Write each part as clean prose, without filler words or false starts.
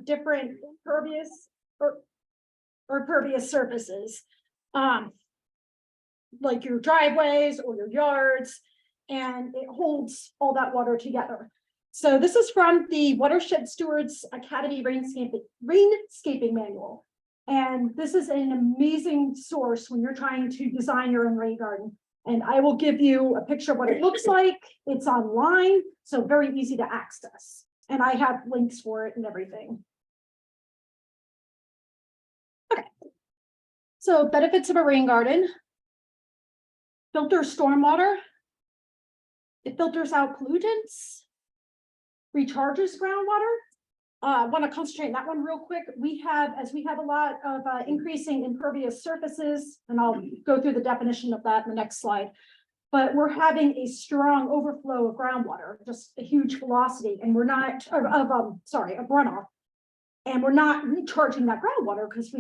different impervious or pervious surfaces, like your driveways or your yards, and it holds all that water together. So this is from the Watershed Stewards Academy Rainscaping Manual. And this is an amazing source when you're trying to design your own rain garden. And I will give you a picture of what it looks like. It's online, so very easy to access. And I have links for it and everything. Okay. So benefits of a rain garden. Filters stormwater. It filters out pollutants. Recharges groundwater. I want to concentrate on that one real quick. As we have a lot of increasing impervious surfaces, and I'll go through the definition of that in the next slide, but we're having a strong overflow of groundwater, just a huge velocity, and we're not, of runoff, and we're not recharging that groundwater because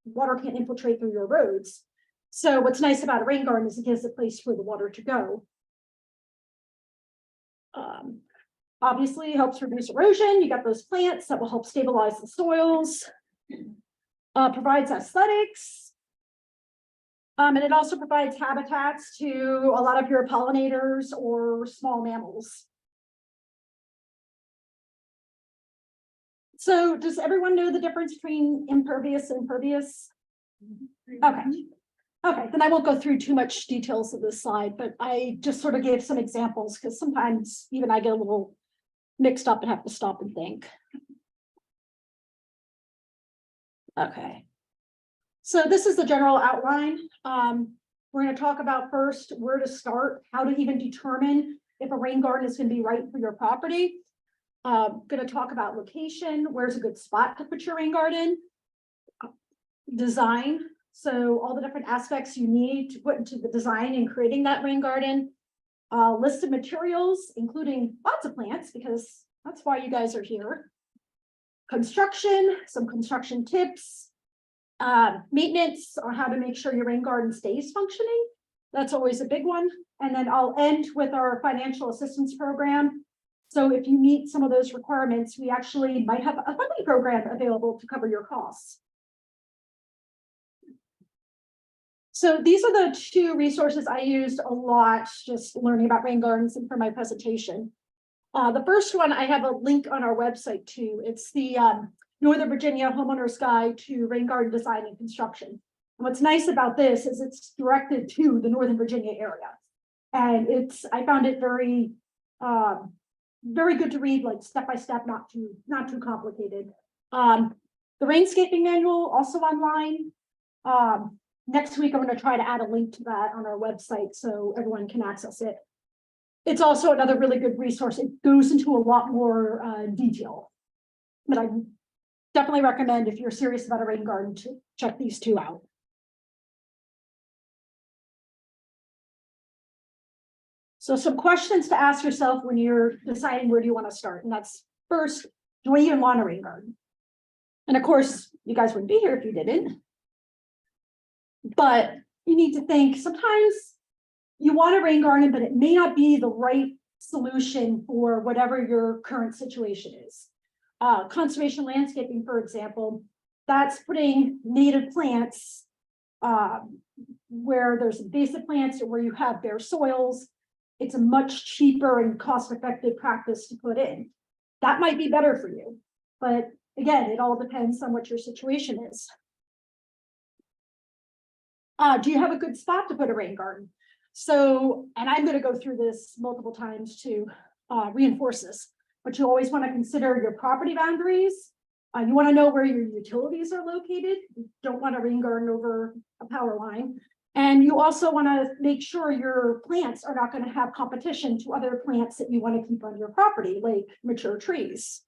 water can't infiltrate through your roads. So what's nice about a rain garden is it gives a place for the water to go. Obviously, it helps reduce erosion. You got those plants that will help stabilize the soils, provides aesthetics, and it also provides habitats to a lot of your pollinators or small mammals. So does everyone know the difference between impervious and pervious? Okay. Okay, then I won't go through too much details of this slide, but I just sort of gave some examples because sometimes even I get a little mixed up and have to stop and think. Okay, so this is the general outline. We're going to talk about first where to start, how to even determine if a rain garden is going to be right for your property. Going to talk about location, where's a good spot to put your rain garden, design, so all the different aspects you need to put into the design and creating that rain garden, list of materials, including lots of plants, because that's why you guys are here. Construction, some construction tips, maintenance on how to make sure your rain garden stays functioning. That's always a big one. And then I'll end with our financial assistance program. So if you meet some of those requirements, we actually might have a funding program available to cover your costs. So these are the two resources I used a lot, just learning about rain gardens and for my presentation. The first one, I have a link on our website too. It's the Northern Virginia Homeowner's Guide to Rain Garden Design and Construction. And what's nice about this is it's directed to the Northern Virginia area. And I found it very, very good to read, like step-by-step, not too complicated. The Rainscaping Manual, also online. Next week, I'm going to try to add a link to that on our website so everyone can access it. It's also another really good resource. It goes into a lot more detail, but I definitely recommend if you're serious about a rain garden to check these two out. So some questions to ask yourself when you're deciding where do you want to start. And that's first, do you even want a rain garden? And of course, you guys wouldn't be here if you didn't. But you need to think sometimes you want a rain garden, but it may not be the right solution for whatever your current situation is. Conservation landscaping, for example, that's putting native plants where there's invasive plants or where you have bare soils. It's a much cheaper and cost-effective practice to put in. That might be better for you. But again, it all depends on what your situation is. Do you have a good spot to put a rain garden? So, and I'm going to go through this multiple times to reinforce this, but you always want to consider your property boundaries. You want to know where your utilities are located. You don't want a rain garden over a power line. And you also want to make sure your plants are not going to have competition to other plants that you want to keep on your property, like mature trees.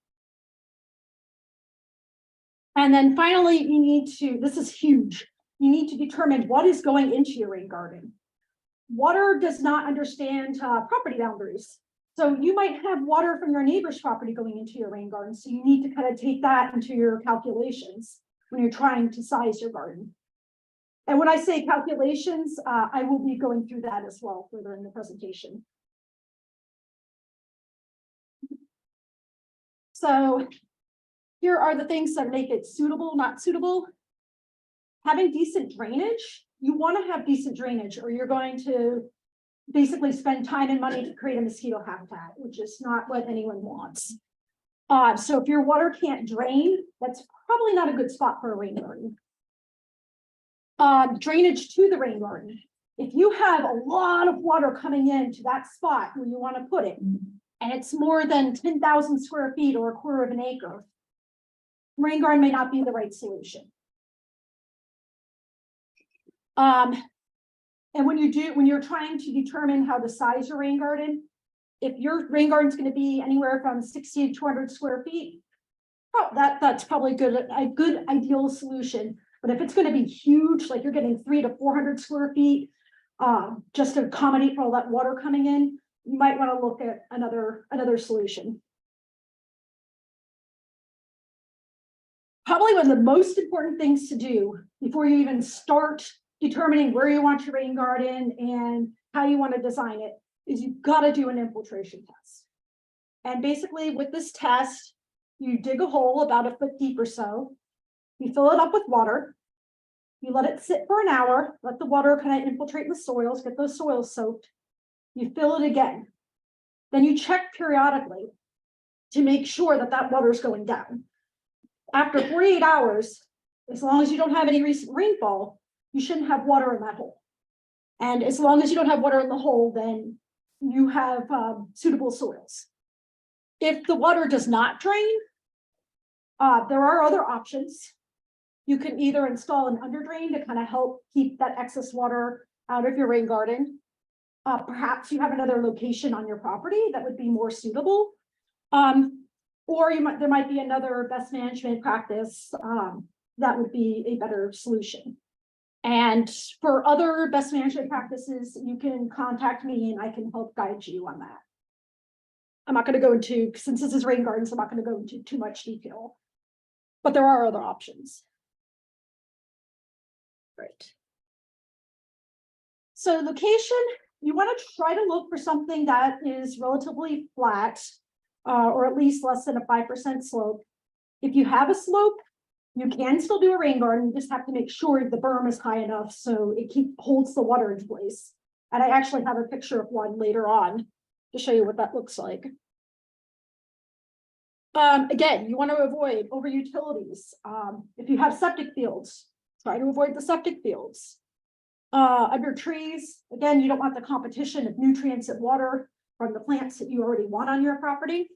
And then finally, you need to, this is huge, you need to determine what is going into your rain garden. Water does not understand property boundaries. So you might have water from your neighbor's property going into your rain garden. So you need to kind of take that into your calculations when you're trying to size your garden. And when I say calculations, I will be going through that as well further in the presentation. So Here are the things that make it suitable, not suitable. Having decent drainage, you want to have decent drainage, or you're going to basically spend time and money to create a mosquito habitat, which is not what anyone wants. So if your water can't drain, that's probably not a good spot for a rain garden. Drainage to the rain garden. If you have a lot of water coming into that spot where you want to put it, and it's more than 10,000 square feet or a quarter of an acre, rain garden may not be the right solution. And when you're trying to determine how to size your rain garden, if your rain garden is going to be anywhere from 60 to 200 square feet, that's probably a good ideal solution. But if it's going to be huge, like you're getting 300 to 400 square feet, just to accommodate for all that water coming in, you might want to look at another solution. Probably one of the most important things to do before you even start determining where you want your rain garden and how you want to design it is you've got to do an infiltration test. And basically with this test, you dig a hole about a foot deep or so, you fill it up with water, you let it sit for an hour, let the water kind of infiltrate the soils, get those soils soaked, you fill it again. Then you check periodically to make sure that that water is going down. After 48 hours, as long as you don't have any recent rainfall, you shouldn't have water in that hole. And as long as you don't have water in the hole, then you have suitable soils. If the water does not drain, there are other options. You can either install an underdrain to kind of help keep that excess water out of your rain garden. Perhaps you have another location on your property that would be more suitable. Or there might be another best management practice that would be a better solution. And for other best management practices, you can contact me and I can help guide you on that. I'm not going to go into, since this is rain gardens, I'm not going to go into too much detail, but there are other options. Right. So location, you want to try to look for something that is relatively flat, or at least less than a 5% slope. If you have a slope, you can still do a rain garden. You just have to make sure the berm is high enough so it holds the water in place. And I actually have a picture of one later on to show you what that looks like. Again, you want to avoid over utilities. If you have septic fields, try to avoid the septic fields. Under trees, again, you don't want the competition of nutrients and water from the plants that you already want on your property.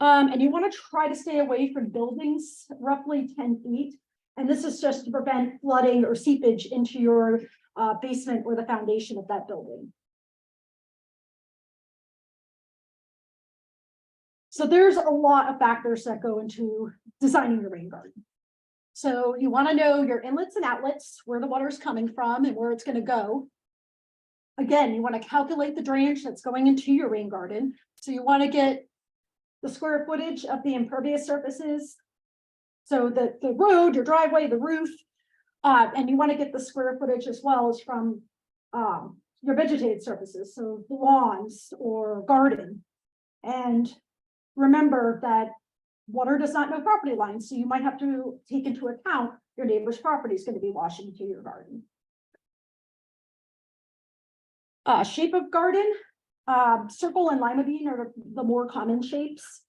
And you want to try to stay away from buildings roughly 10 feet. And this is just to prevent flooding or seepage into your basement or the foundation of that building. So there's a lot of factors that go into designing your rain garden. So you want to know your inlets and outlets, where the water is coming from and where it's going to go. Again, you want to calculate the drainage that's going into your rain garden. So you want to get the square footage of the impervious surfaces. So the road, your driveway, the roof, and you want to get the square footage as well as from your vegetated surfaces. So the lawns or garden. And remember that water does not know property lines. So you might have to take into account your neighbor's property is going to be washing into your garden. Shape of garden, circle and lima bean are the more common shapes.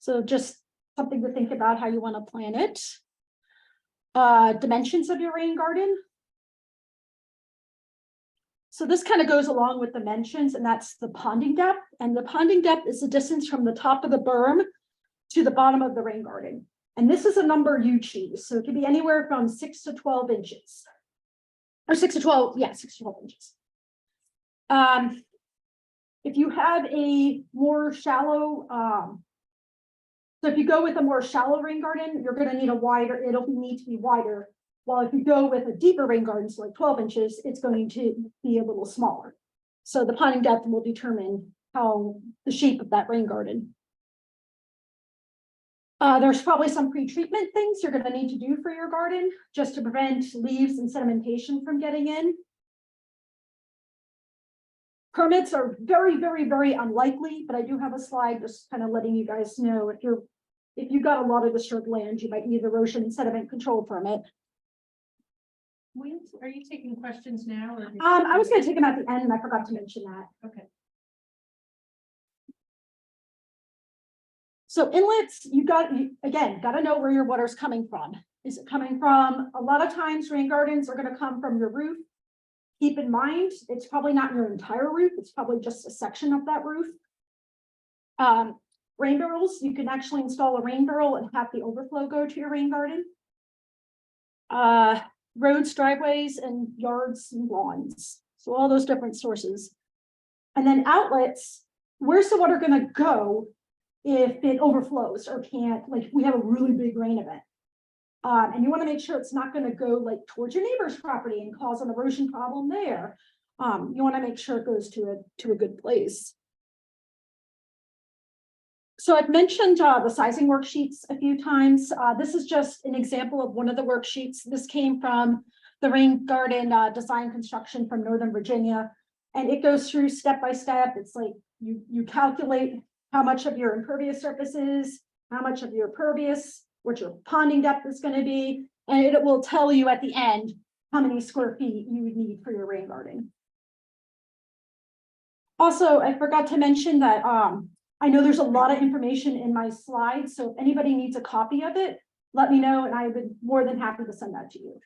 So just something to think about how you want to plan it. Dimensions of your rain garden. So this kind of goes along with dimensions, and that's the ponding depth. And the ponding depth is the distance from the top of the berm to the bottom of the rain garden. And this is a number you choose. So it can be anywhere from 6 to 12 inches. Or 6 to 12, yeah, 6 to 12 inches. If you have a more shallow, so if you go with a more shallow rain garden, you're going to need it'll need to be wider. While if you go with a deeper rain garden, so like 12 inches, it's going to be a little smaller. So the ponding depth will determine the shape of that rain garden. There's probably some pre-treatment things you're going to need to do for your garden just to prevent leaves and sedimentation from getting in. Permits are very, very, very unlikely, but I do have a slide just kind of letting you guys know if you're if you've got a lot of disturbed land, you might need erosion and sediment control permit. Are you taking questions now? Or I was going to take them at the end, and I forgot to mention that. okay. So inlets, you again got to know where your water's coming from. Is it coming from? A lot of times, rain gardens are going to come from your roof. Keep in mind, it's probably not your entire roof. It's probably just a section of that roof. Rain barrels, you can actually install a rain barrel and have the overflow go to your rain garden. Roads, driveways, and yards and lawns. So all those different sources. And then outlets, where's the water going to go if it overflows or can't, like we have a really big rain event. And you want to make sure it's not going to go like towards your neighbor's property and cause an erosion problem there. You want to make sure it goes to a good place. So I've mentioned the sizing worksheets a few times. This is just an example of one of the worksheets. This came from the rain garden design construction from Northern Virginia. And it goes through step by step. It's like you calculate how much of your impervious surface is, how much of your pervious, what your ponding depth is going to be, and it will tell you at the end how many square feet you would need for your rain garden. Also, I forgot to mention that I know there's a lot of information in my slides, so if anybody needs a copy of it, let me know, and I would be more than happy to send that to you.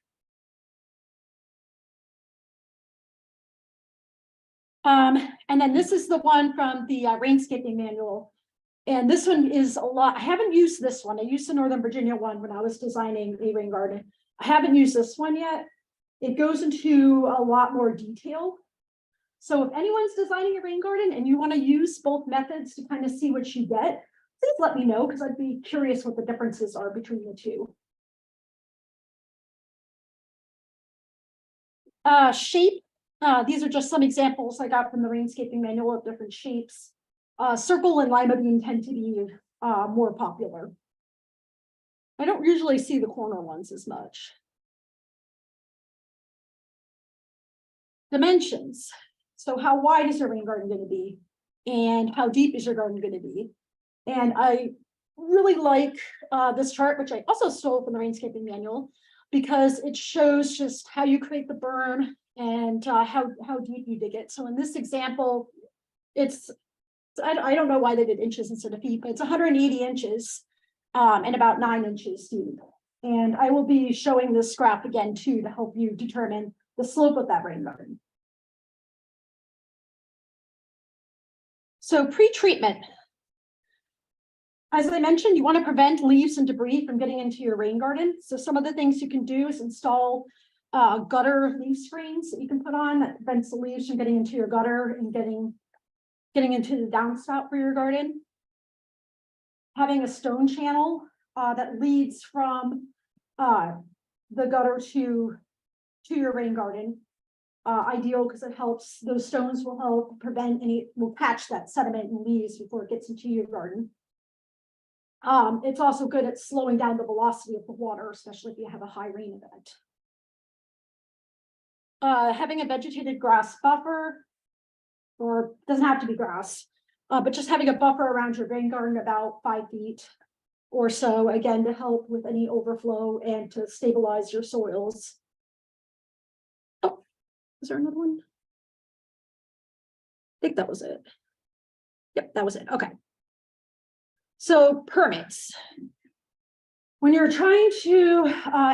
And then this is the one from the rainscaping manual. And this one is a lot. I haven't used this one. I used the Northern Virginia one when I was designing a rain garden. I haven't used this one yet. It goes into a lot more detail. So if anyone's designing a rain garden and you want to use both methods to kind of see what you get, please let me know, because I'd be curious what the differences are between the two. Shape. These are just some examples I got from the rainscaping manual of different shapes. Circle and lima bean tend to be more popular. I don't usually see the corner ones as much. Dimensions. So how wide is your rain garden going to be? And how deep is your garden going to be? And I really like this chart, which I also stole from the rainscaping manual, because it shows just how you create the berm and how deep you dig it. So in this example, it's, I don't know why they did inches instead of feet, but it's 180 inches and about 9 inches deep. And I will be showing this graph again too to help you determine the slope of that rain garden. So pre-treatment. As I mentioned, you want to prevent leaves and debris from getting into your rain garden. So some of the things you can do is install gutter leaf screens that you can put on that prevents the leaves from getting into your gutter and getting into the downspout for your garden. Having a stone channel that leads from the gutter to your rain garden. Ideal because it helps, those stones will help prevent will catch that sediment and leaves before it gets into your garden. It's also good at slowing down the velocity of the water, especially if you have a high rain event. Having a vegetated grass buffer, or doesn't have to be grass, but just having a buffer around your rain garden about 5 feet or so, again, to help with any overflow and to stabilize your soils. Oh, is there another one? I think that was it. Yep, that was it. Okay. So permits. When you're trying to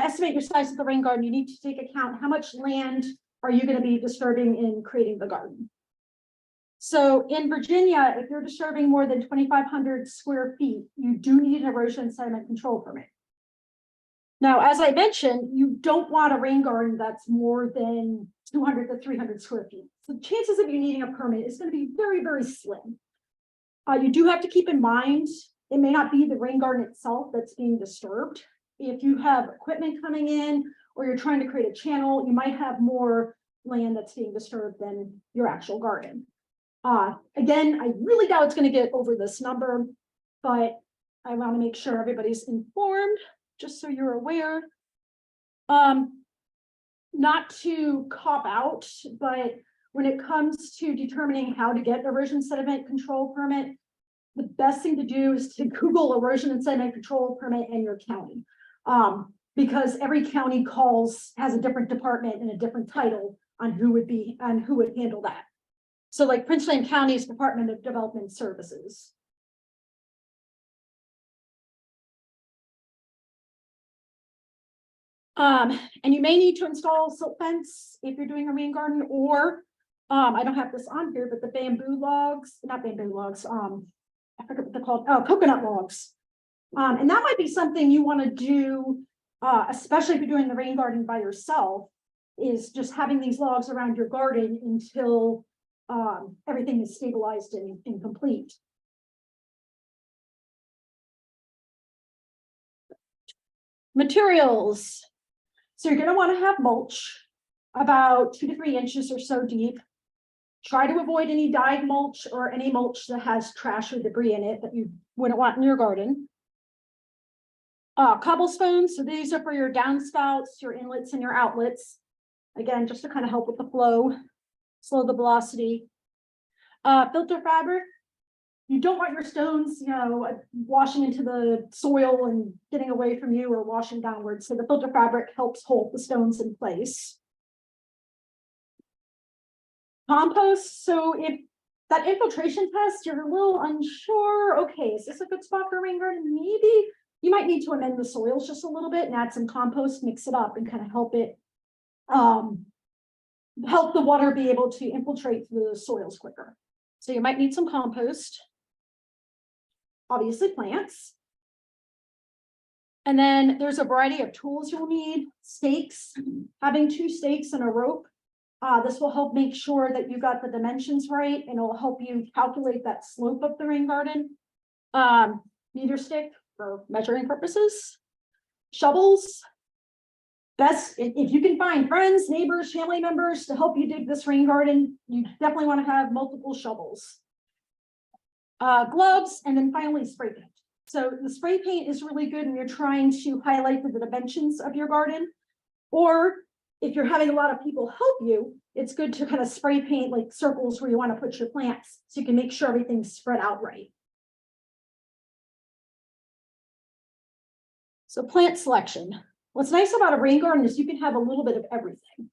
estimate your size of the rain garden, you need to take account how much land are you going to be disturbing in creating the garden. So in Virginia, if you're disturbing more than 2,500 square feet, you do need an erosion and sediment control permit. Now, as I mentioned, you don't want a rain garden that's more than 200 to 300 square feet. So the chances of you needing a permit is going to be very, very slim. You do have to keep in mind, it may not be the rain garden itself that's being disturbed. If you have equipment coming in or you're trying to create a channel, you might have more land that's being disturbed than your actual garden. Again, I really doubt it's going to get over this number, but I want to make sure everybody's informed, just so you're aware. Not to cop out, but when it comes to determining how to get erosion sediment control permit, the best thing to do is to Google erosion and sediment control permit in your county. Because every county has a different department and a different title on who would handle that. So like Prince William County's Department of Development Services. And you may need to install silt fence if you're doing a rain garden, or I don't have this on here, but the bamboo logs, not bamboo logs, I forget what they're called, coconut logs. And that might be something you want to do, especially if you're doing the rain garden by yourself, is just having these logs around your garden until everything is stabilized and complete. Materials. So you're going to want to have mulch about 2 to 3 inches or so deep. Try to avoid any dyed mulch or any mulch that has trash or debris in it that you wouldn't want in your garden. Cobblestones, so these are for your downspouts, your inlets, and your outlets. Again, just to kind of help with the flow, slow the velocity. Filter fabric. You don't want your stones, washing into the soil and getting away from you or washing downwards. So the filter fabric helps hold the stones in place. Compost. So if that infiltration test, you're a little unsure, okay, is this a good spot for a rain garden? Maybe you might need to amend the soils just a little bit and add some compost, mix it up and kind of help it, help the water be able to infiltrate through the soils quicker. So you might need some compost. Obviously plants. And then there's a variety of tools you'll need. Stakes, having 2 stakes and a rope. This will help make sure that you got the dimensions right, and it will help you calculate that slope of the rain garden. Meter stick for measuring purposes. Shovels. Best, if you can find friends, neighbors, family members to help you dig this rain garden, you definitely want to have multiple shovels. Gloves, and then finally spray paint. So the spray paint is really good when you're trying to highlight the dimensions of your garden, or if you're having a lot of people help you, it's good to kind of spray paint like circles where you want to put your plants so you can make sure everything's spread out right. So plant selection. What's nice about a rain garden is you can have a little bit of everything.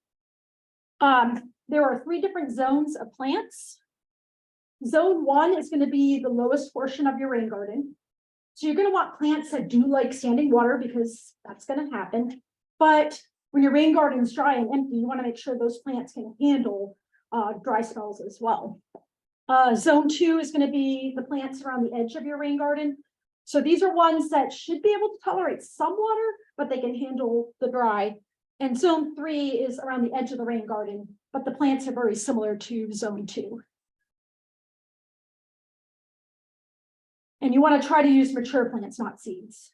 There are 3 different zones of plants. Zone 1 is going to be the lowest portion of your rain garden. So you're going to want plants that do like standing water because that's going to happen. But when your rain garden is dry and empty, you want to make sure those plants can handle dry spells as well. Zone 2 is going to be the plants around the edge of your rain garden. So these are ones that should be able to tolerate some water, but they can handle the dry. And zone 3 is around the edge of the rain garden, but the plants are very similar to zone 2. And you want to try to use mature plants, not seeds.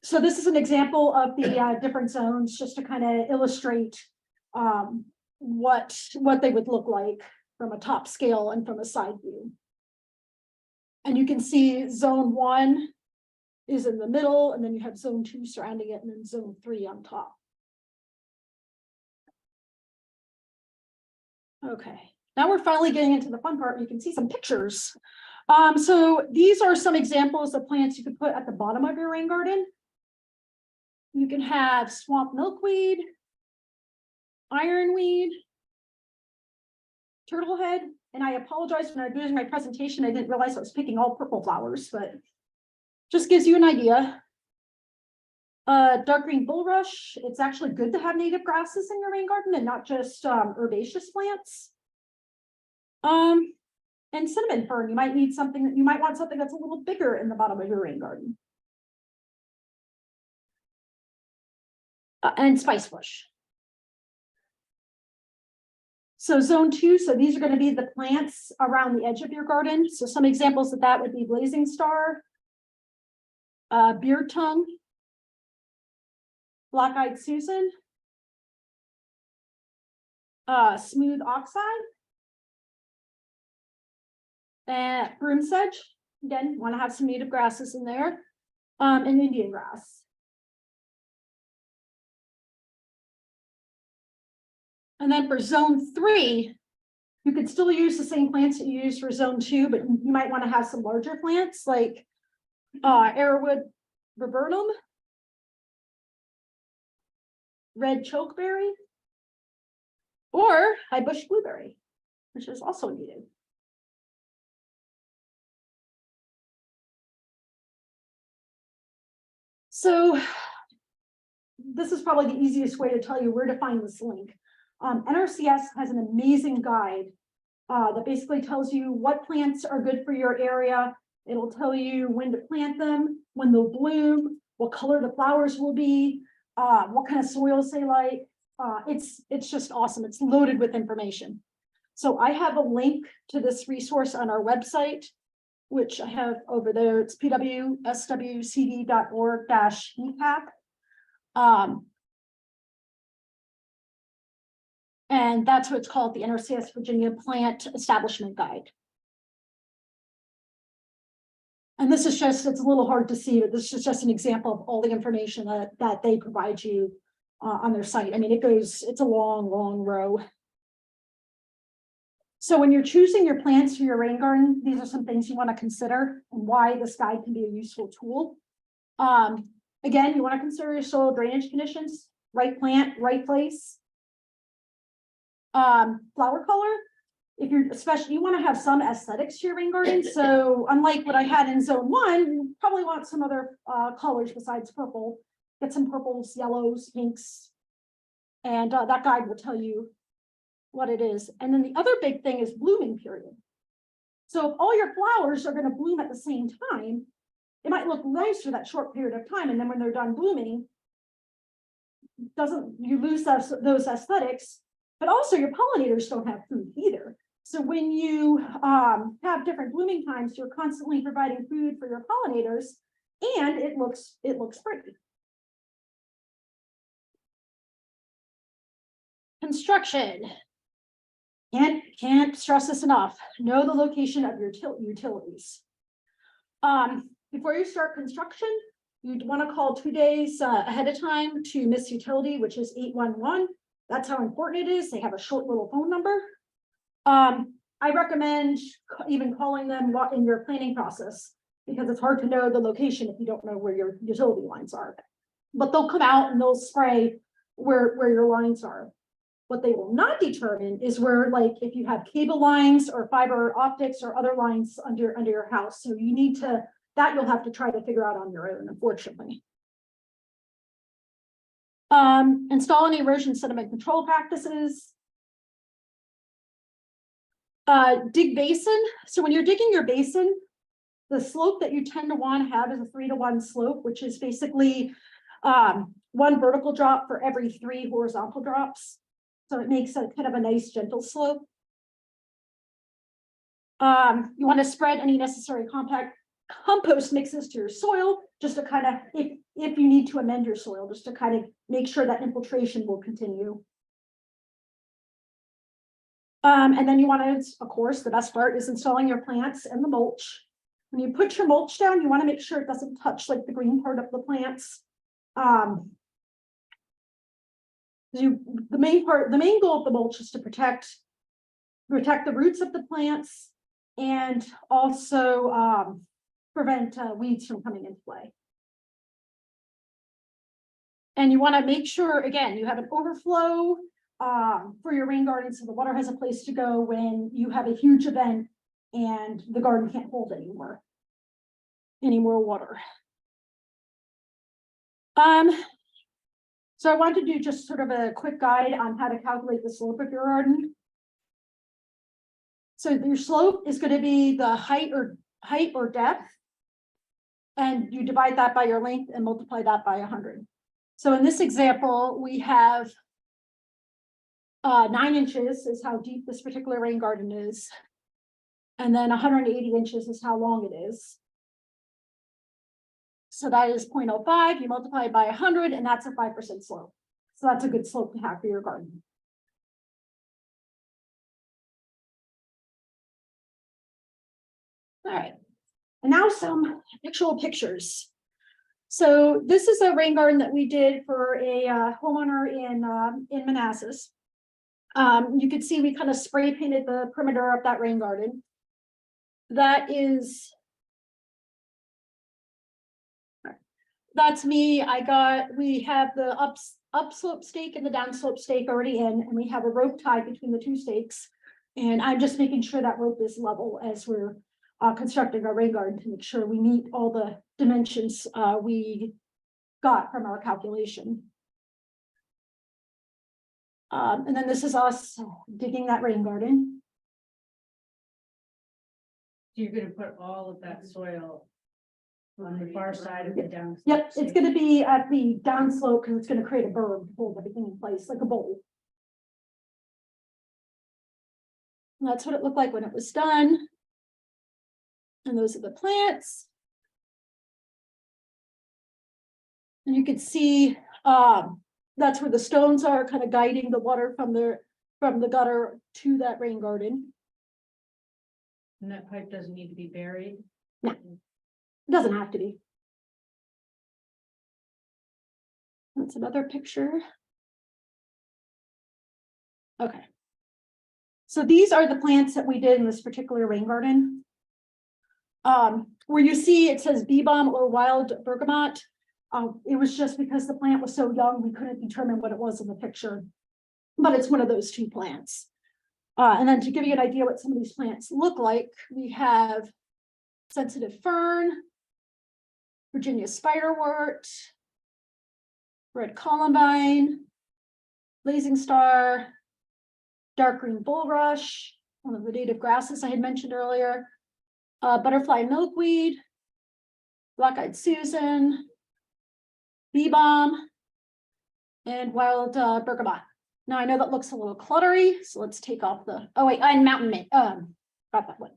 So this is an example of the different zones, just to kind of illustrate what they would look like from a top scale and from a side view. And you can see zone 1 is in the middle, and then you have zone 2 surrounding it, and then zone 3 on top. Okay, now we're finally getting into the fun part. You can see some pictures. So these are some examples of plants you could put at the bottom of your rain garden. You can have swamp milkweed, ironweed, turtlehead, and I apologize when I was doing my presentation, I didn't realize I was picking all purple flowers, but just gives you an idea. Dark green bulrush. It's actually good to have native grasses in your rain garden and not just herbaceous plants. And cinnamon fern. You might need something that you might want something that's a little bigger in the bottom of your rain garden. And spice bush. So zone 2, so these are going to be the plants around the edge of your garden. So some examples of that would be blazing star, beard tongue, black-eyed Susan, smooth oxeye, and broom sedge. Again, want to have some native grasses in there, and Indian grass. And then for zone 3, You could still use the same plants that you use for zone 2, but you might want to have some larger plants like arrowwood viburnum, red chokeberry, or high bush blueberry, which is also needed. So this is probably the easiest way to tell you where to find this link. NRCS has an amazing guide that basically tells you what plants are good for your area. It'll tell you when to plant them, when they'll bloom, what color the flowers will be, what kind of soils they like. It's just awesome. It's loaded with information. So I have a link to this resource on our website, which I have over there. It's pwswcd.org-ecap. And that's what's called the NRCS Virginia Plant Establishment Guide. And this is just, it's a little hard to see, but this is just an example of all the information that they provide you on their site. I mean, it's a long, long row. So when you're choosing your plants for your rain garden, these are some things you want to consider and why this guide can be a useful tool. Again, you want to consider your soil drainage conditions, right plant, right place. Flower color, if you're especially, you want to have some aesthetics to your rain garden. So unlike what I had in zone 1, you probably want some other colors besides purple. Get some purples, yellows, pinks, and that guide will tell you what it is. And then the other big thing is blooming period. So if all your flowers are going to bloom at the same time, it might look nice for that short period of time, and then when they're done blooming, you lose those aesthetics. But also your pollinators don't have food either. So when you have different blooming times, you're constantly providing food for your pollinators, and it looks pretty. Construction. Can't stress this enough. Know the location of your utilities. Before you start construction, you'd want to call 2 days ahead of time to Miss Utility, which is 811. That's how important it is. They have a short little phone number. I recommend even calling them in your planning process, because it's hard to know the location if you don't know where your utility lines are. But they'll come out and they'll spray where your lines are. What they will not determine is where, like, if you have cable lines or fiber optics or other lines under your house. So you need to, that you'll have to try to figure out on your own, unfortunately. Install any erosion sediment control practices. Dig basin. So when you're digging your basin, the slope that you tend to want to have is a 3-to-1 slope, which is basically 1 vertical drop for every 3 horizontal drops. So it makes a kind of a nice gentle slope. You want to spread any necessary compact compost mixes to your soil, just to kind of, if you need to amend your soil, just to kind of make sure that infiltration will continue. And then you want to, of course, the best part is installing your plants and the mulch. When you put your mulch down, you want to make sure it doesn't touch like the green part of the plants. The main goal of the mulch is to protect the roots of the plants, and also prevent weeds from coming into play. And you want to make sure, again, you have an overflow for your rain garden, so the water has a place to go when you have a huge event and the garden can't hold any more water. So I wanted to do just sort of a quick guide on how to calculate the slope of your garden. So your slope is going to be the height or depth, and you divide that by your length and multiply that by 100. So in this example, we have 9 inches is how deep this particular rain garden is, and then 180 inches is how long it is. So that is 0.05. You multiply it by 100, and that's a 5% slope. So that's a good slope to have for your garden. All right, and now some actual pictures. So this is a rain garden that we did for a homeowner in Manassas. You can see we kind of spray painted the perimeter of that rain garden. That's me. We have the upslope stake and the downslope stake already in, and we have a rope tied between the two stakes. And I'm just making sure that rope is level as we're constructing our rain garden to make sure we meet all the dimensions we got from our calculation. And then this is us digging that rain garden. You're gonna put all of that soil on the far side of the down. Yep, it's gonna be at the downslope because it's gonna create a berm to hold everything in place like a bowl. And that's what it looked like when it was done. And those are the plants. And you can see that's where the stones are kind of guiding the water from the gutter to that rain garden. And that pipe doesn't need to be buried. It doesn't have to be. That's another picture. Okay. So these are the plants that we did in this particular rain garden. Where you see it says bee balm or wild bergamot. It was just because the plant was so young, we couldn't determine what it was in the picture. But it's one of those two plants. And then to give you an idea what some of these plants look like, we have sensitive fern, Virginia spiderwort, red columbine, blazing star, dark green bulrush, one of the native grasses I had mentioned earlier, butterfly milkweed, black-eyed Susan, bee balm, and wild bergamot. Now I know that looks a little cluttery, so let's take off the, oh wait, and mountain mint, got that one.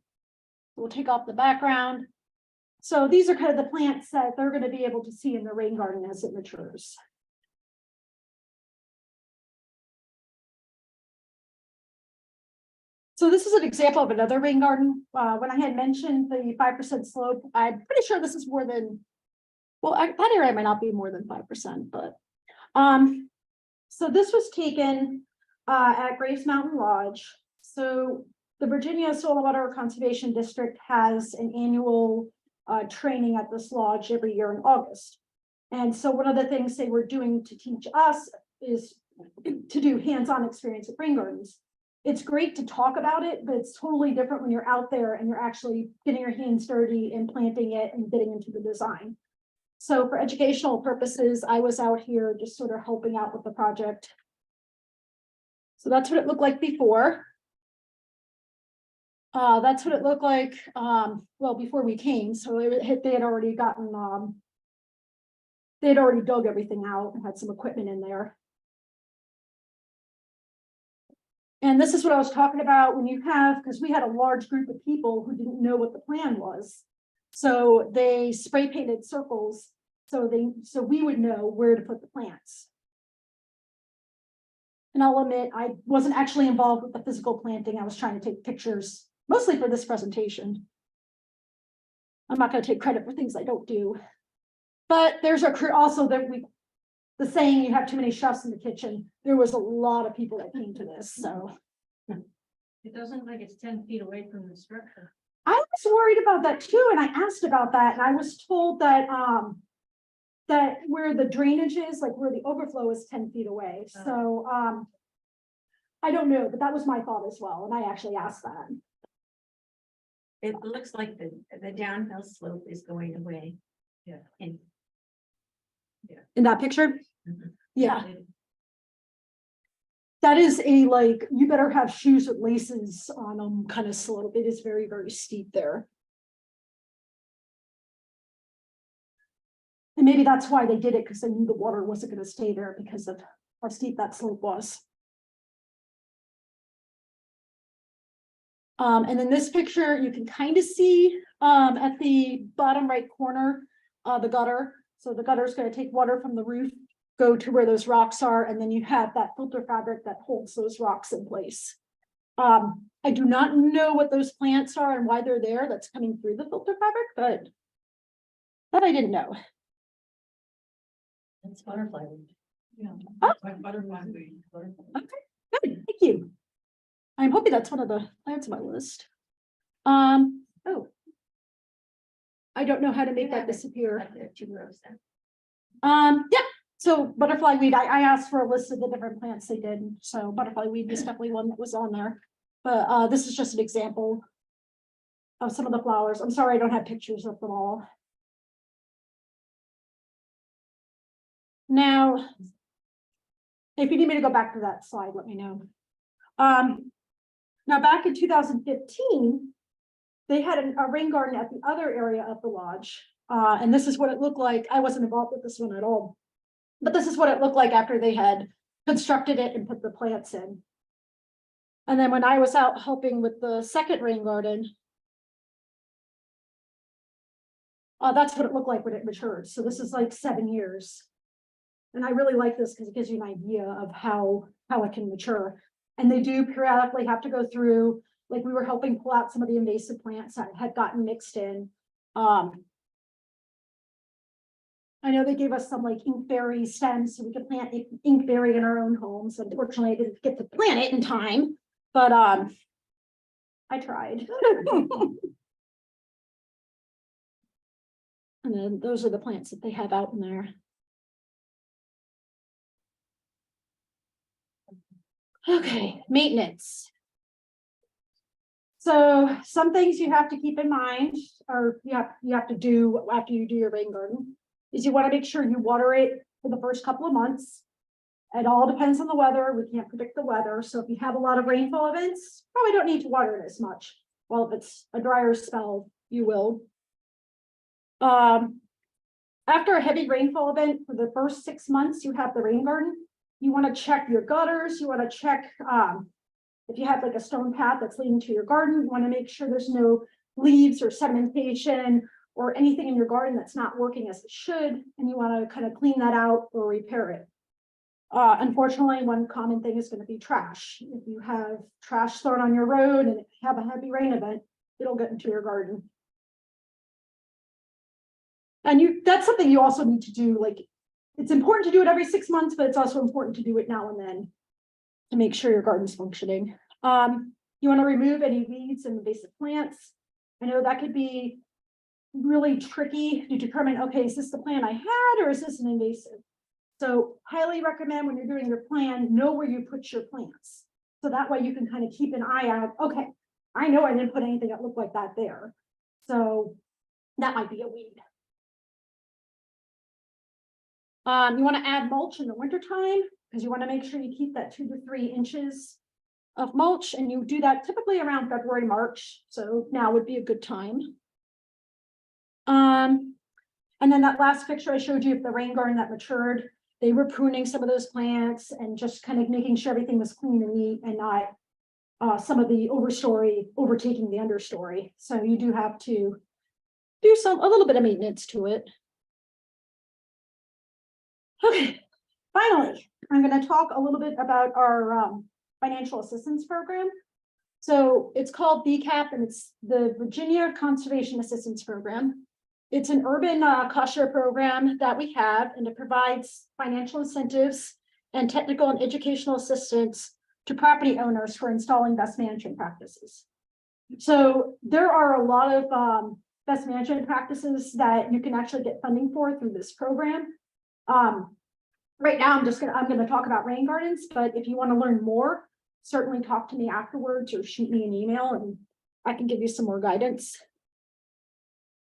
We'll take off the background. So these are kind of the plants that they're going to be able to see in the rain garden as it matures. So this is an example of another rain garden. When I had mentioned the 5% slope, I'm pretty sure this is more than, well, that area might not be more than 5%, but so this was taken at Grace Mountain Lodge. So the Virginia Soil and Water Conservation District has an annual training at this lodge every year in August. And so one of the things they were doing to teach us is to do hands-on experience at rain gardens. It's great to talk about it, but it's totally different when you're out there and you're actually getting your hands dirty and planting it and getting into the design. So for educational purposes, I was out here just sort of helping out with the project. So that's what it looked like before. That's what it looked like, well, before we came. So they had already gotten, they had already dug everything out and had some equipment in there. And this is what I was talking about when you have, because we had a large group of people who didn't know what the plan was. So they spray painted circles so we would know where to put the plants. And I'll admit, I wasn't actually involved with the physical planting. I was trying to take pictures, mostly for this presentation. I'm not going to take credit for things I don't do. But there's also that the saying you have too many chefs in the kitchen. There was a lot of people that came to this, so. It doesn't look like it's 10 feet away from the structure. I was worried about that too, and I asked about that, and I was told that that where the drainage is, like where the overflow is 10 feet away. So I don't know, but that was my thought as well, and I actually asked that. It looks like the downhill slope is going away. Yeah. And In that picture? Mhm. Yeah. That is a, like, you better have shoes with laces on them kind of slope. It is very, very steep there. And maybe that's why they did it, because they knew the water wasn't going to stay there because of how steep that slope was. And in this picture, you can kind of see at the bottom right corner, the gutter. So the gutter is going to take water from the roof, go to where those rocks are, and then you have that filter fabric that holds those rocks in place. I do not know what those plants are and why they're there. That's coming through the filter fabric, but that I didn't know. it's butterfly weed. Yeah. Oh. Like butterfly weed. Okay. Good, thank you. I'm hoping that's one of the plants on my list. Oh. I don't know how to make that disappear. Like there are 2 rows then. Yeah, so butterfly weed, I asked for a list of the different plants they did, so butterfly weed is definitely one that was on there. But this is just an example of some of the flowers. I'm sorry, I don't have pictures of them all. Now, if you need me to go back to that slide, let me know. Now back in 2015, they had a rain garden at the other area of the lodge. And this is what it looked like. I wasn't involved with this one at all. But this is what it looked like after they had constructed it and put the plants in. And then when I was out helping with the second rain garden, that's what it looked like when it matured. So this is like 7 years. And I really like this because it gives you an idea of how it can mature. And they do periodically have to go through, like we were helping pull out some of the invasive plants that had gotten mixed in. I know they gave us some like inkberry stems so we could plant inkberry in our own homes. Unfortunately, I didn't get to plant it in time, but I tried. And then those are the plants that they have out in there. Okay, maintenance. So some things you have to keep in mind, or you have to do after you do your rain garden, is you want to make sure you water it for the first couple of months. It all depends on the weather. We can't predict the weather. So if you have a lot of rainfall events, probably don't need to water it as much. Well, if it's a drier spell, you will. After a heavy rainfall event for the first 6 months, you have the rain garden. You want to check your gutters. You want to check if you have like a stone path that's leading to your garden. You want to make sure there's no leaves or sedimentation or anything in your garden that's not working as it should. And you want to kind of clean that out or repair it. Unfortunately, one common thing is going to be trash. If you have trash thrown on your road and have a heavy rain event, it'll get into your garden. And that's something you also need to do. Like, it's important to do it every 6 months, but it's also important to do it now and then to make sure your garden's functioning. You want to remove any weeds and invasive plants. I know that could be really tricky to determine, okay, is this the plant I had or is this an invasive? So highly recommend when you're doing your plan, know where you put your plants. So that way you can kind of keep an eye out. Okay, I know I didn't put anything that looked like that there. So that might be a weed. You want to add mulch in the wintertime because you want to make sure you keep that 2 to 3 inches of mulch, and you do that typically around February, March. So now would be a good time. And then that last picture I showed you of the rain garden that matured, they were pruning some of those plants and just kind of making sure everything was clean and neat and not some of the overstory overtaking the understory. So you do have to do a little bit of maintenance to it. Okay, finally, I'm going to talk a little bit about our financial assistance program. So it's called VCAP, and it's the Virginia Conservation Assistance Program. It's an urban cost share program that we have, and it provides financial incentives and technical and educational assistance to property owners for installing best management practices. So there are a lot of best management practices that you can actually get funding for through this program. Right now, I'm gonna talk about rain gardens, but if you want to learn more, certainly talk to me afterwards or shoot me an email and I can give you some more guidance.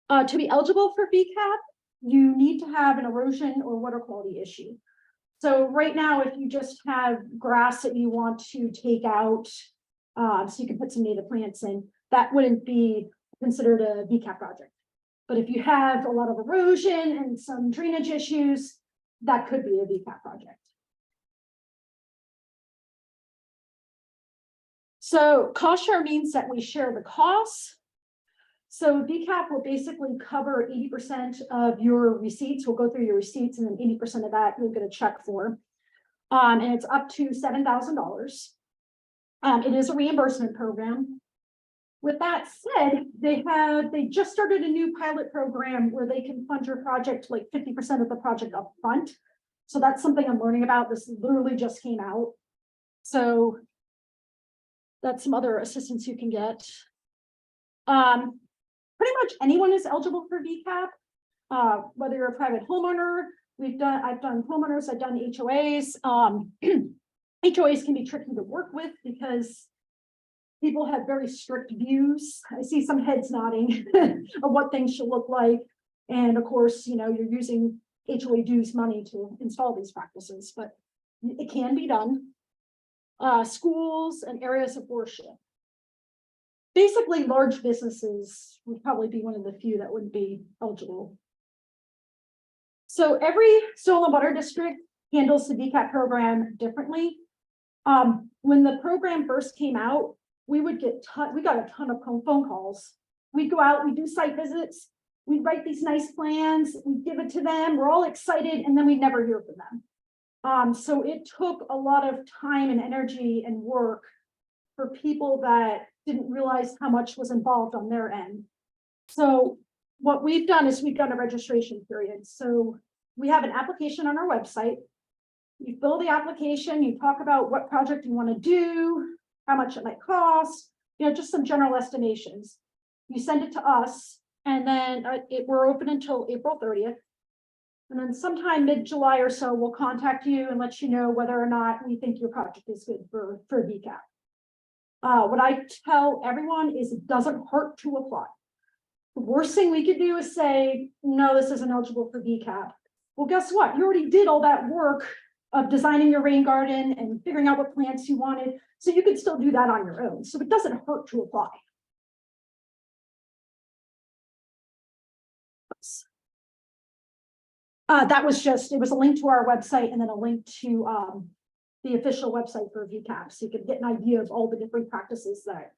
To be eligible for VCAP, you need to have an erosion or water quality issue. So right now, if you just have grass that you want to take out, so you can put some native plants in, that wouldn't be considered a VCAP project. But if you have a lot of erosion and some drainage issues, that could be a VCAP project. So cost share means that we share the costs. So VCAP will basically cover 80% of your receipts. We'll go through your receipts, and then 80% of that you'll get a check for. And it's up to $7,000. It is a reimbursement program. With that said, they just started a new pilot program where they can fund your project like 50% of the project up front. So that's something I'm learning about. This literally just came out. So that's some other assistance you can get. Pretty much anyone is eligible for VCAP, whether you're a private homeowner. I've done homeowners, I've done HOAs. HOAs can be tricky to work with because people have very strict views. I see some heads nodding of what things should look like. And of course, you know, you're using HOA dues money to install these practices, but it can be done. Schools and areas of worship. Basically, large businesses would probably be one of the few that wouldn't be eligible. So every soil and water district handles the VCAP program differently. When the program first came out, we got a ton of phone calls. We'd go out, we'd do site visits, we'd write these nice plans, we'd give it to them, we're all excited, and then we'd never hear from them. So it took a lot of time and energy and work for people that didn't realize how much was involved on their end. So what we've done is we've done a registration period. So we have an application on our website. You fill the application, you talk about what project you want to do, how much it might cost, you know, just some general estimations. You send it to us, and then we're open until April 30th. And then sometime mid-July or so, we'll contact you and let you know whether or not we think your project is good for VCAP. What I tell everyone is it doesn't hurt to apply. The worst thing we could do is say, no, this isn't eligible for VCAP. Well, guess what? You already did all that work of designing your rain garden and figuring out what plants you wanted. So you could still do that on your own. So it doesn't hurt to apply. Oops. That was just, it was a link to our website and then a link to the official website for VCAP. So you could get an idea of all the different practices that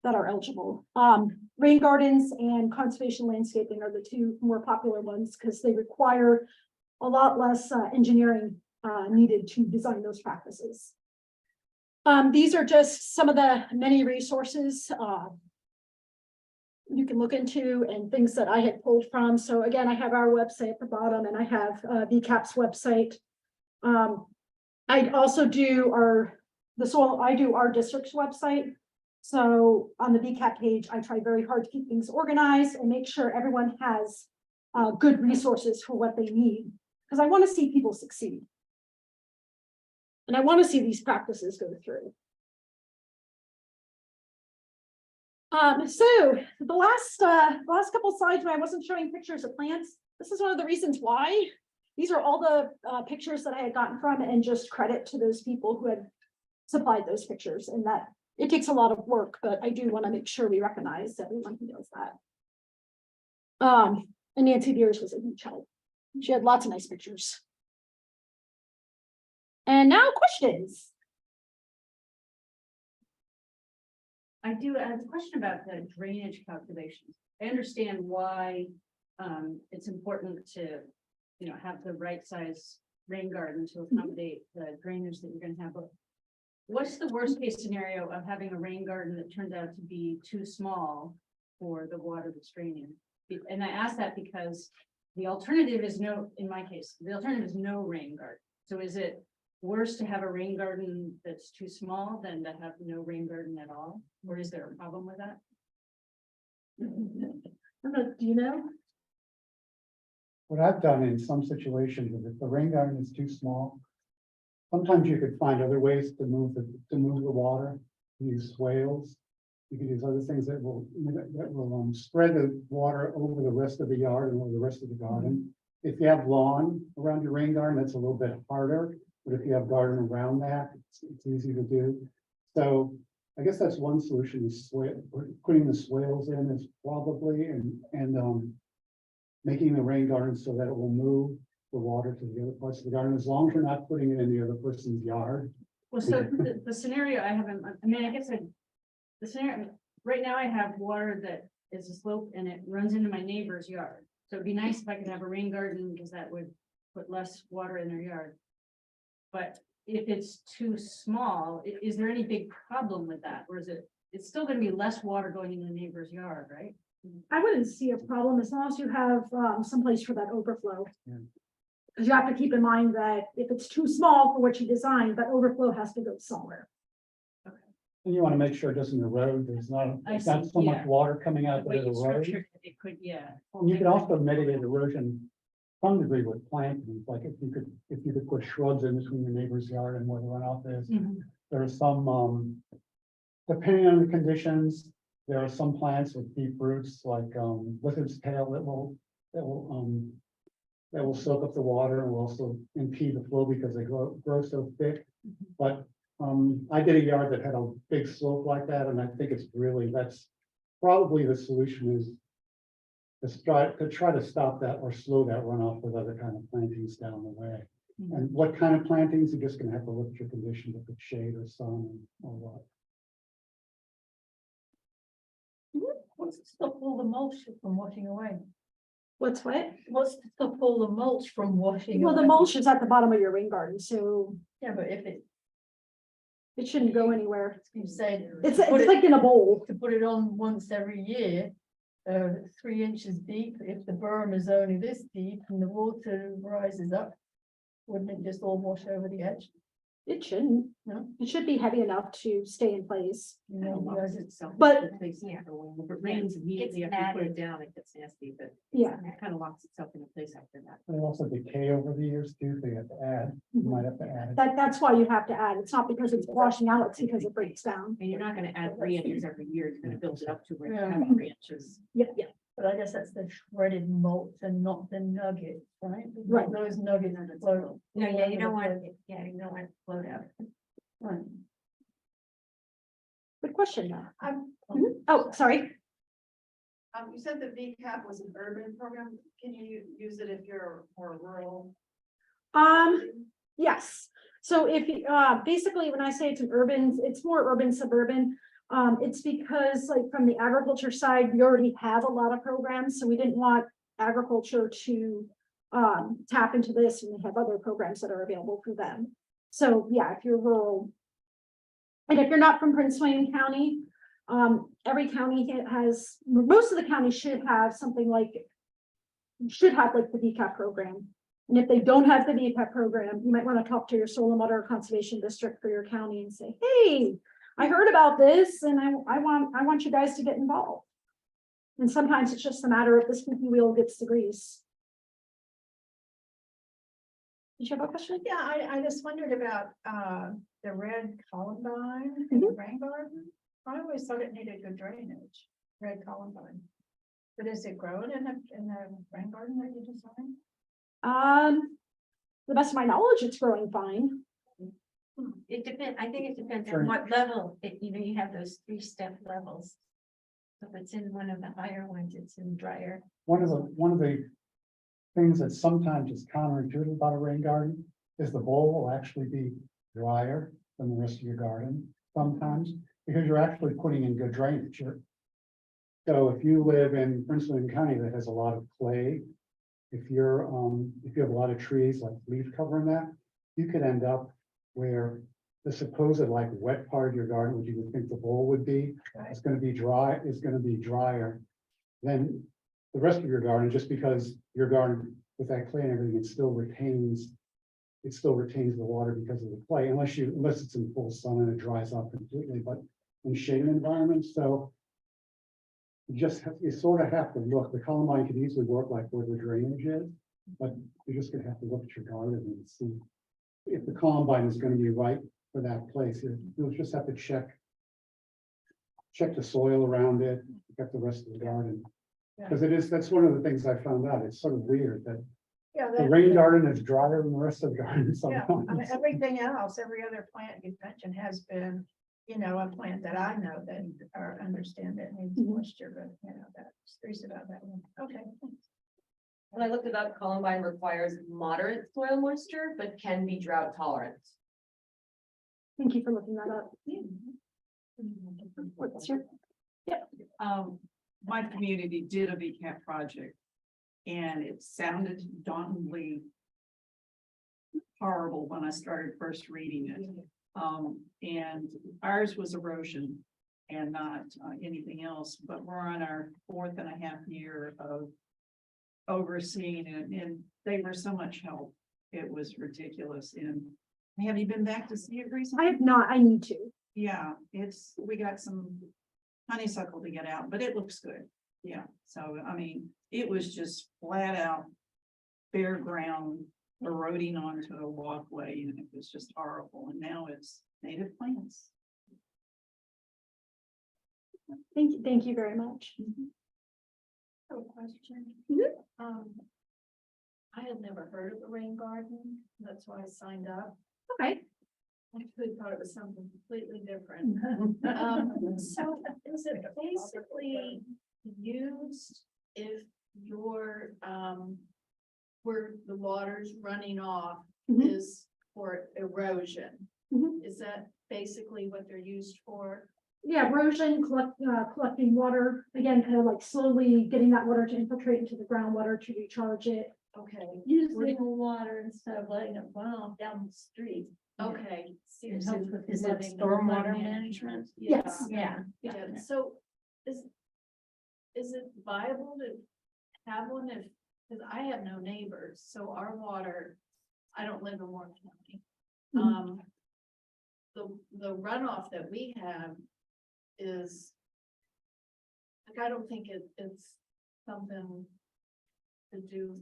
are eligible. Rain gardens and conservation landscaping are the two more popular ones because they require a lot less engineering needed to design those practices. These are just some of the many resources you can look into and things that I had pulled from. So again, I have our website at the bottom and I have VCAP's website. I also do our district's website. So on the VCAP page, I try very hard to keep things organized and make sure everyone has good resources for what they need, because I want to see people succeed. And I want to see these practices go through. So the last couple slides where I wasn't showing pictures of plants, this is one of the reasons why. These are all the pictures that I had gotten from, and just credit to those people who had supplied those pictures, and that it takes a lot of work, but I do want to make sure we recognize everyone who does that. And Nancy Beers was a huge help. She had lots of nice pictures. And now questions. I do have a question about the drainage calculations. I understand why it's important to, you know, have the right size rain garden to accommodate the drainage that you're going to have. But what's the worst case scenario of having a rain garden that turns out to be too small for the water that's draining? And I ask that because the alternative is no, in my case, the alternative is no rain garden. So is it worse to have a rain garden that's too small than to have no rain garden at all? Or is there a problem with that? Do you know? What I've done in some situations is if the rain garden is too small, sometimes you could find other ways to move the water. Use swales. You can use other things that will spread the water over the rest of the yard and over the rest of the garden. If you have lawn around your rain garden, that's a little bit harder. But if you have garden around that, it's easy to do. So I guess that's one solution, is putting the swales in is probably, and making the rain garden so that it will move the water to the other parts of the garden, as long as you're not putting it in the other person's yard. Well, so the scenario I have, the scenario, right now I have water that is a slope and it runs into my neighbor's yard. So it'd be nice if I could have a rain garden because that would put less water in their yard. But if it's too small, is there any big problem with that? Or is it's still going to be less water going into the neighbor's yard, right? I wouldn't see a problem as long as you have someplace for that overflow. Yeah. Because you have to keep in mind that if it's too small for what you designed, that overflow has to go somewhere. And you want to make sure it doesn't erode, there's not, I there's not see, so yeah. much water coming The out that way it you erodes. structured it, it could, yeah. And you can also mitigate erosion some degree with plantings, like if you could put shrubs in between your neighbor's yard and where the runoff is. There are some, depending on the conditions, there are some plants with deep roots, like, lizard's tail that will soak up the water and will also impede the flow because they grow so thick. But, I did a yard that had a big slope like that, and I think that's probably the solution is to try to stop that or slow that runoff with other kind of plantings down the way. And what kind of plantings, you're just gonna have to look at your conditions, if it's shade or sun or what. What's to stop all the mulch from washing away? What's what? What's to stop all the mulch from washing? Well, the away? mulch is at the bottom of your rain garden, so Yeah, but if it shouldn't go anywhere. you said. It's put it- like in a bowl. To put it on once every year, 3 inches deep, if the berm is only this deep and the water rises up, wouldn't it just all wash over the edge? It shouldn't. No. It should be heavy enough to stay in place. You know, you guys, it's But- If it rains immediately after you put it down, it gets nasty, but Yeah. it kind of locks itself in place after that. They also decay over the years too, so you have to add, you might have to add. That's why you have to add. It's not because it's washing out, it's because it breaks down. And you're not gonna add 3 inches every year, it's gonna build it up to where you Yeah. have 3 inches. Yeah, yeah. but I guess that's the shredded mulch and not the nuggets, right? Right. Those nuggets float. No, all yeah, over you the don't want, place. yeah, you don't want it to float out. Right. Good question. though. I'm, Oh, sorry. you said the VCAP was an urban program. Can you use it if you're more rural? Yes. So if, basically, when I say it's an urban, it's more urban suburban. It's because like from the agriculture side, we already have a lot of programs, so we didn't want agriculture to tap into this, and we have other programs that are available for them. So yeah, if you're rural. And if you're not from Prince William County, every county has, most of the counties should have something like, should have like the VCAP program. And if they don't have the VCAP program, you might want to talk to your soil and water conservation district for your county and say, hey, I heard about this and I want you guys to get involved. And sometimes it's just a matter of the squeaky wheel gets the grease. Did you have a question? Yeah, I just wondered about, the red columbine in the rain garden. I always thought it needed good drainage, red columbine. But is it growing in the rain garden that you designed? To the best of my knowledge, it's growing fine. It depends, I think it depends Sure. on what level, you have those 3-step levels. So if it's in one of the higher ones, it's in drier. One of the things that sometimes is counterintuitive about a rain garden is the bowl will actually be drier than the rest of your garden sometimes, because you're actually putting in good drainage. So if you live in Prince William County that has a lot of clay, if you have a lot of trees like leaf cover in that, you could end up where the supposed like wet part of your garden, which you would think the bowl would be, is going to be drier than the rest of your garden, just because your garden with that clay and everything, it still retains the water because of the clay, unless it's in full sun and it dries up completely, but in shaded environments, so you sort of have to look. The columbine could easily work like where the drainage is, but you're just gonna have to look at your garden and see if the columbine is gonna be right for that place. You'll just have to check the soil around it, check the rest of the garden. Because that's one of the things I found out. It's sort of weird that Yeah. the rain garden is drier than the rest of the garden Yeah, I mean, sometimes. everything else, every other plant you mentioned has been, a plant that I know that or understand that needs moisture, but that's curious about that one. Okay. Thanks. When I looked it up, columbine requires moderate soil moisture, but can be drought tolerant. Thank you for looking that up. What's your, My community did a VCAP project and it sounded dauntingly horrible when I started first reading it. And ours was erosion and not anything else, but we're on our 4.5 year of overseeing it. And they were so much help. It was ridiculous. And have you been back to see it I recently? have not, I need to. Yeah, we got some honeysuckle to get out, but it looks good. Yeah, so I mean, it was just flat out bare ground eroding onto a walkway and it was just horrible. And now it's native plants. Thank you very much. A question. Mhm. I had never heard of a rain garden, that's why I signed up. Okay. I really thought it was something completely different. So is it basically used if your, where the water's running off Mhm. is for erosion? Mhm. Is that basically what they're used for? Yeah, erosion, collecting water, again, kind of like slowly getting that water to infiltrate into the groundwater to recharge it. Okay, Using water instead of letting it run off down the street. okay. It helps with Is it flooding and stormwater flood management? Yes. Yeah. Yeah, so is it viable to have one if, because I have no neighbors, so our water, I don't live in Warren County. Mhm. The runoff that we have is, like, I don't think it's something to do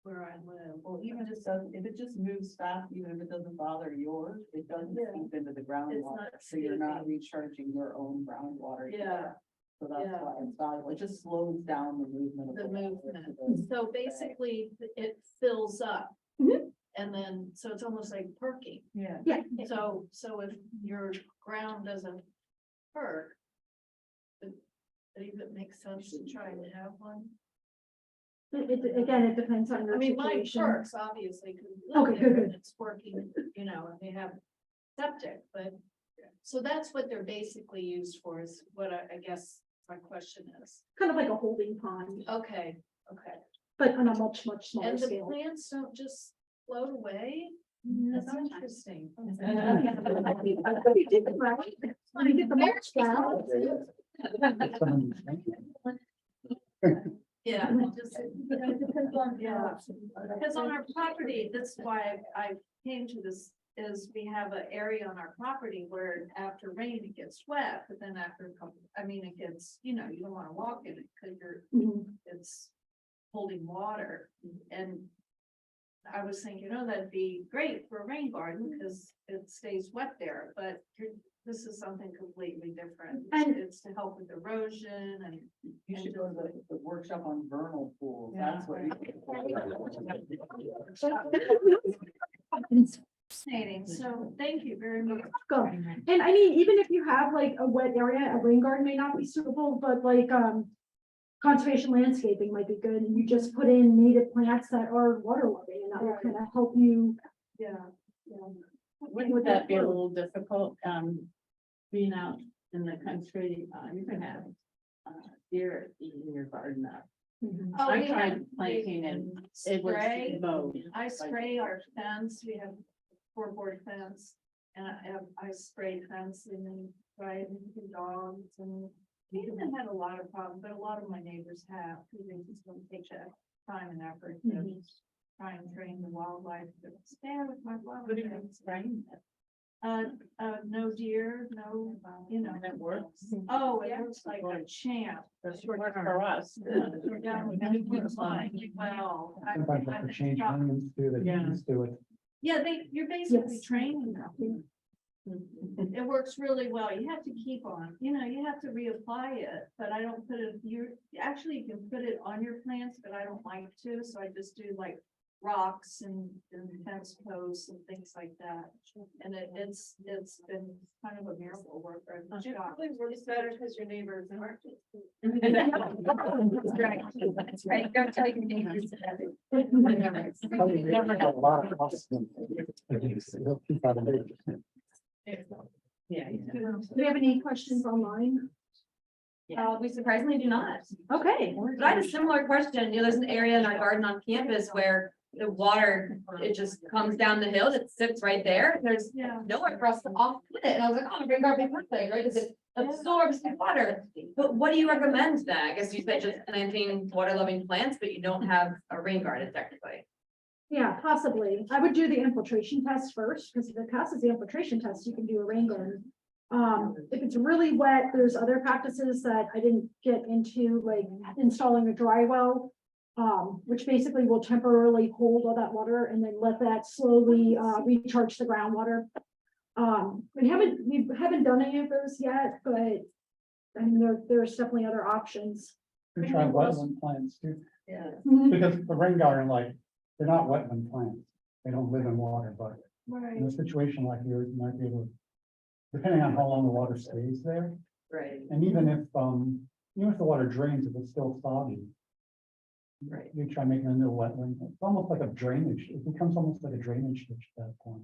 where I live. Well, even if it just moves fast, even if it doesn't bother yours, it doesn't Yeah. seep into the It's groundwater, not so you're not seeping. recharging your own groundwater. Yeah. So that's Yeah. why it's valuable, it just slows down the movement of The water movement, to the- so basically it fills up. Mhm. And then, so it's almost like perking. Yeah. So if your ground doesn't perk, it even makes sense to try and have one. Again, it depends on your I mean, mine situation. perks, obviously, because Okay, good, good. it's working, you know, and they have septic, but. So that's what they're basically used for, is what I guess my question is. Kind of like a holding pond, Okay, okay. but on a much smaller And the scale. plants don't just float away? That's interesting. You did it right. Let me get the mulch down. Yeah, just, it depends on, yeah, because on our property, that's why I came to this, is we have an area on our property where after rain it gets wet, but then after a couple, I mean, it gets, you know, you don't want to walk in it because Mhm. it's holding water. And I was thinking, oh, that'd be great for a rain garden because it stays wet there, but this is something completely different. And- It's to help with erosion and. You should go to the workshop on vernal pools, that's what. Fascinating, so thank you very much. Go. And I mean, even if you have like a wet area, a rain garden may not be suitable, but like, conservation landscaping might be good, and you just put in native plants that are water loving, and that will kind of help you. Yeah. Wouldn't that be a little difficult, being out in the country, you can have, deer eating your garden up. Oh, I we tried have- planting and it Spray. was mowed. I spray our fence, we have 4-board fence, and I spray fence and then try and dogs, and we haven't had a lot of problems, but a lot of my neighbors have, because they just don't take that time and effort to try and train the wildlife to stay with my flower. What do you beds. spraying? No deer, no, you know. That works. Oh, it looks like a champ. That's worked for us. We're down with everyone's fine. Well, Sometimes you have to change onions too, that Yeah. used to it. yeah, you're basically Yes. training them. It works really well. You have to keep on, you know, you have to reapply it, but I don't put it, you can put it on your plants, but I don't like to, so I just do like rocks and fence posts and things like that. And it's been kind of a miracle worker. Probably works better because your neighbors aren't. That's right. Go tell your neighbors. Probably never got a lot of costs. Yeah. Do we have any questions online? We surprisingly do not. Okay. But I had a similar question. You know, there's an area in our garden on campus where the water, it just comes down the hill, it sits right there. There's Yeah. nowhere for us to off put it. And I was like, oh, bring garbage perfect, right? Because it absorbs the water. But what do you recommend then? I guess you said just planting water loving plants, but you don't have a rain garden technically. Yeah, possibly. I would do the infiltration test first, because if it passes the infiltration test, you can do a rain garden. If it's really wet, there's other practices that I didn't get into, like installing a dry well. Which basically will temporarily hold all that water and then let that slowly recharge the groundwater. We haven't done any of those yet, but I mean, there's definitely other options. We try wetland plants too, Yeah. Mhm. because the rain garden, like, they're not wetland plants. They don't live in water, but in a situation like yours, you might be able to, depending on how long the water stays there, Right, and even if the water drains, if it's still soggy, right. you try making it into a wetland. It's almost like a drainage. It becomes almost like a drainage ditch at that point.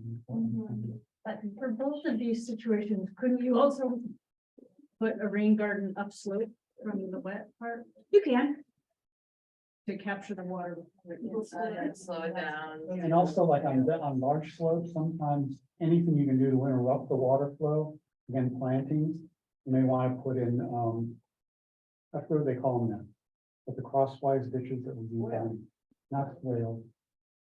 But for both of these situations, couldn't you also put a rain garden upslope from the wet part You can. to capture the water? Slow it down. And also like on large slopes, sometimes anything you can do to interrupt the water flow, again, plantings, you may want to put in, I forget what they call them now, but the crosswise ditches that we do down, not swales.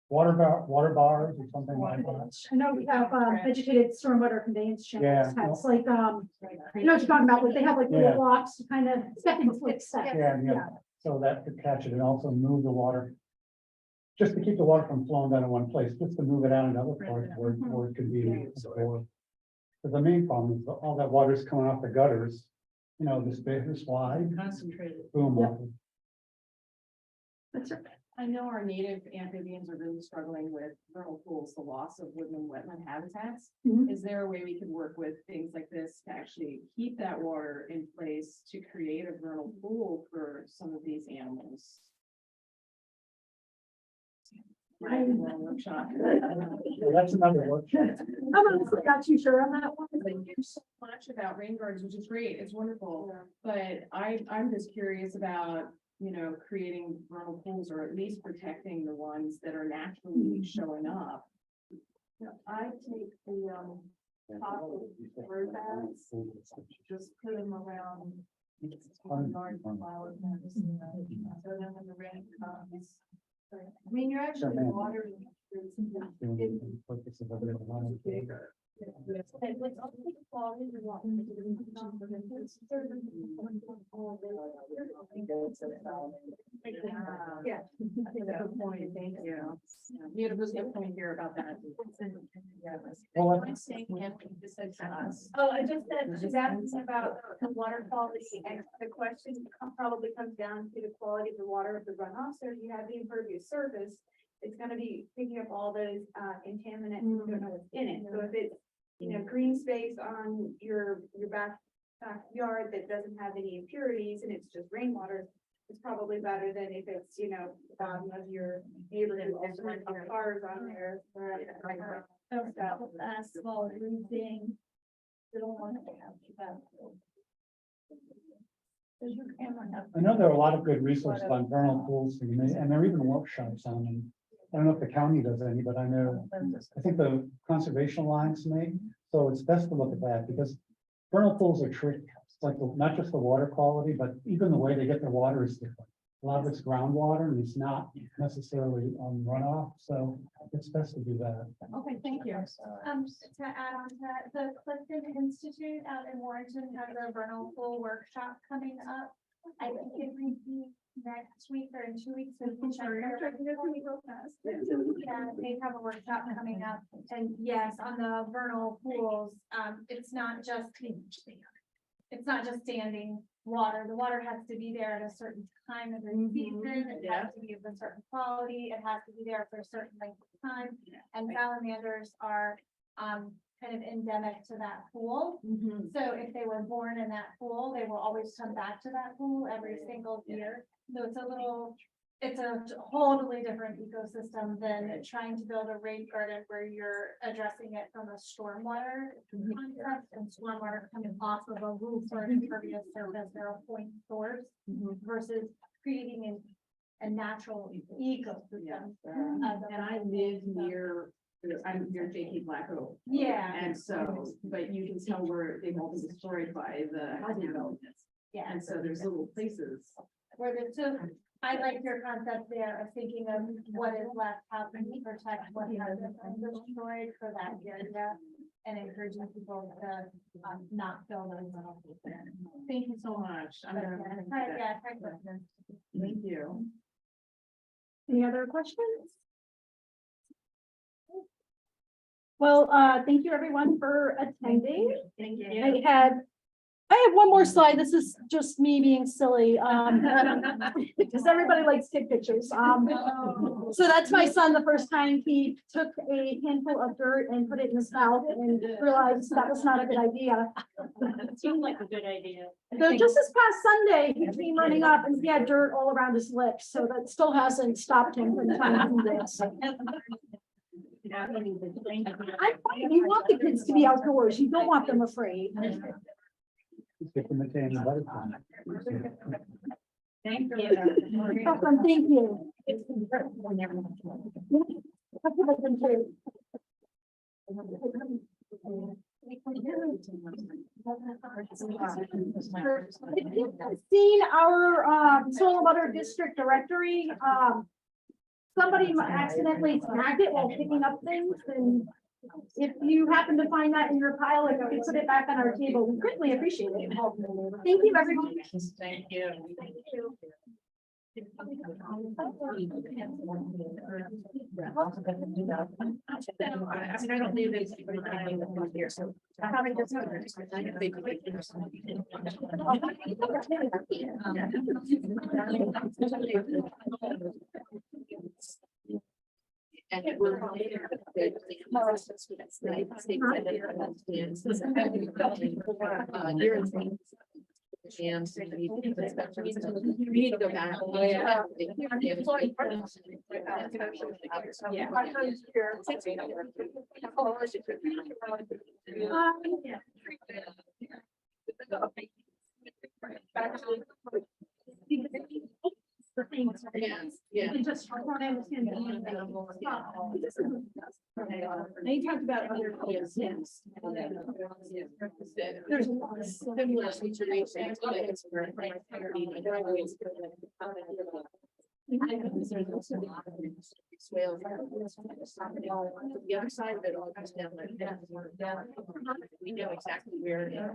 Water bars or something like that. I know we have vegetated stormwater conveyance Yeah. channels, it's like, you know what you're talking about, like they have like little Yeah. blocks to kind of stepping steps. Yeah. So that could catch it and also move the water. Just to keep the water from flowing down in one place, just to move it out in other parts where it could be absorbed. But the main problem is that all that water is coming off the gutters, this wide, Concentrated. boom. Yep. off it. That's right. I know our native amphibians are really struggling with vernal pools, the loss of woodland wetland habitats. Mhm. Is there a way we could work with things like this to actually keep that water in place to create a vernal pool for some of these animals? Right, well, workshop. Well, that's another workshop. I'm honestly not too sure on that one. Thank you so much about rain gardens, which is great, it's wonderful, but I'm just curious about, creating vernal pools or at least protecting the ones that are naturally showing up. I take the, bird baths, just put them around. Garden flowers, so then when the rain comes. I mean, you're actually man. watering. Yeah. Good point, thank you. You had a really good point here about that. Well, I'm saying, yeah, this is us. Oh, I just said, she's asking about the water quality, and the question probably comes down to the quality of the water of the runoff. So if you have the impervious surface, it's gonna be picking up all those contaminants, you don't know what's in it. So if it's, green space on your backyard that doesn't have any impurities and it's just rainwater, it's probably better than if it's, the bottom of your neighborhood and there's cars on there. Small roofing. They don't want to have that. Does your camera have? I know there are a lot of good resources on vernal pools, and there are even workshops on them. I don't know if the county does any, but I think the Conservation Alliance may, so it's best to look at that, because vernal pools are tricky. It's like, not just the water quality, but even the way they get their water is different. A lot of it's groundwater, and it's not necessarily on runoff, so it's best to do that. Okay, thank you. To add on to that, the Clifton Institute out in Warrenton has a vernal pool workshop coming up. I think it might be next week or in 2 weeks. So you can check Yeah, they have a workshop coming up, and yes, on the vernal pools, it's not just standing water. The water has to be there at a certain time of the season. It has to be of a certain quality. It has to be there for a certain length of time. And salamanders are kind of endemic to that pool. So if they were born in that pool, they will always come back to that pool every single year. So it's a totally different ecosystem than trying to build a rain garden where you're addressing it from a stormwater concept, and stormwater coming off of a roof or an impervious surface or a point source versus creating a natural ecosystem. And I live near, I'm near JP Black Oak. Yeah. And so, but you can tell where they've all been destroyed by the housing developments. Yeah. And so there's little places. Where so I like your concept there of thinking of what is left, how can we protect what has been destroyed for that area. And encouraging people to, not fill those little holes there. Thank you so much. I'm gonna. Yeah, try to- Thank you. Any other questions? Well, thank you everyone for attending. Thank you. I have one more slide. This is just me being silly, because everybody likes to take pictures. So that's my son, the first time he took a handful of dirt and put it in his mouth and realized that was not a good idea. It seemed like a good idea. So just this past Sunday, he came running up and he had dirt all around his lips, so that still hasn't stopped him from trying to do this. I'm fine. You want the kids to be outdoors. You don't want them afraid. Stick them in the butterfly. Thank you. Welcome, thank you. If you've seen our soil and water district directory, somebody accidentally tagged it while picking up things, and if you happen to find that in your pile and you put it back on our table, we greatly appreciate it. Thank you, everyone. Thank you. I don't leave this. Here, so. And it will. And so we need to go back. You can just run in and- They talked about other places. There's a lot of similar situations. Swales. The other side of it all goes down like that. We know exactly where. Yeah.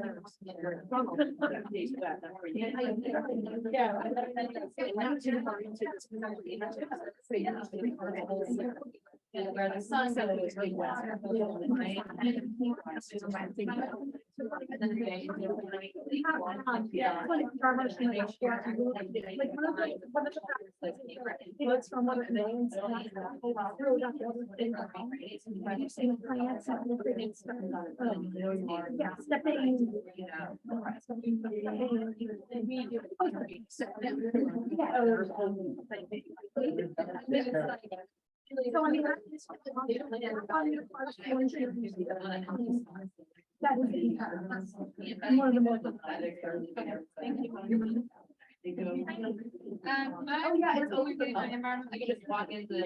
And now it's important to. Where the sun goes way west. It's from one of the names. Yeah, stepping. So I mean, that would be one of the most. Oh, yeah, it's always. I can just walk into the.